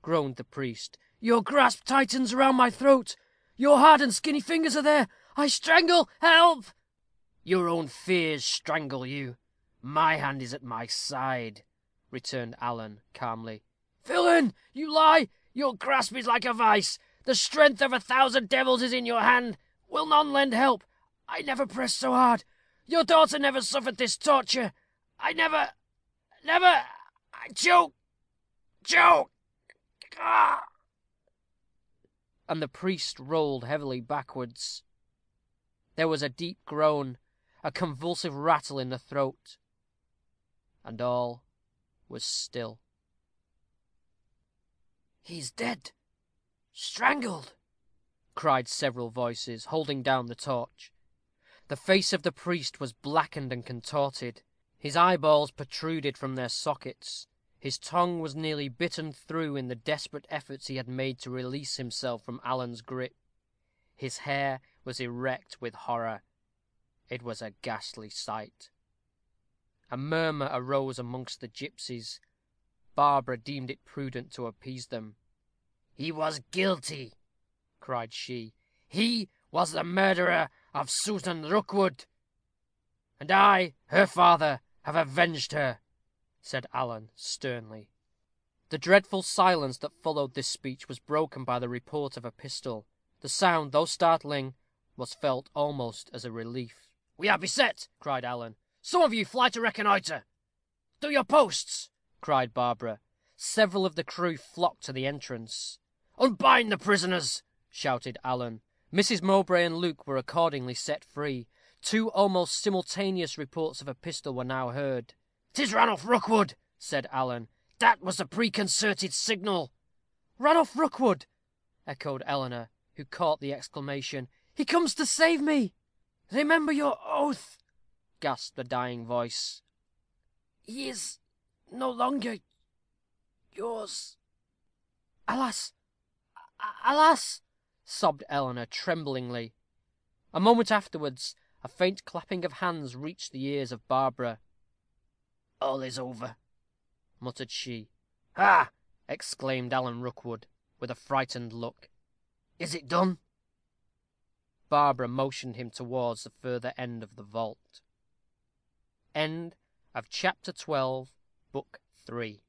groaned the priest. "Your grasp tightens around my throat. Your hard and skinny fingers are there. I strangle. Help!" "Your own fears strangle you. My hand is at my side," returned Alan, calmly. "Villain, you lie. Your grasp is like a vice. The strength of 1,000 devils is in your hand. Will none lend help? I never pressed so hard. Your daughter never suffered this torture. I never. I choke. Ah!" And the priest rolled heavily backwards. There was a deep groan, a convulsive rattle in the throat, and all was still. "He's dead, strangled," cried several voices, holding down the torch. The face of the priest was blackened and contorted. His eyeballs protruded from their sockets. His tongue was nearly bitten through in the desperate efforts he had made to release himself from Alan's grip. His hair was erect with horror. It was a ghastly sight. A murmur arose amongst the gipsies. Barbara deemed it prudent to appease them. "He was guilty," cried she. "He was the murderer of Susan Rookwood." "And I, her father, have avenged her," said Alan, sternly. The dreadful silence that followed this speech was broken by the report of a pistol. The sound, though startling, was felt almost as a relief. "We are beset," cried Alan. "Some of you fly to reconnoitre." "To your posts," cried Barbara. Several of the crew flocked to the entrance. "Unbind the prisoners," shouted Alan. Mrs. Mowbray and Luke were accordingly set free. Two almost simultaneous reports of a pistol were now heard. "'Tis Ranulph Rookwood," said Alan. "That was the preconcerted signal." "Ranulph Rookwood!" echoed Eleanor, who caught the exclamation. "He comes to save me." "Remember your oath," gasped the dying voice. "He is no longer yours." "Alas, alas!" sobbed Eleanor, tremblingly. A moment afterwards, a faint clapping of hands reached the ears of Barbara. "All is over," muttered she. "Ha!" exclaimed Alan Rookwood, with a frightened look. "Is it done?" Barbara motioned him towards the further end of the vault. End of Chapter 12, Book 3.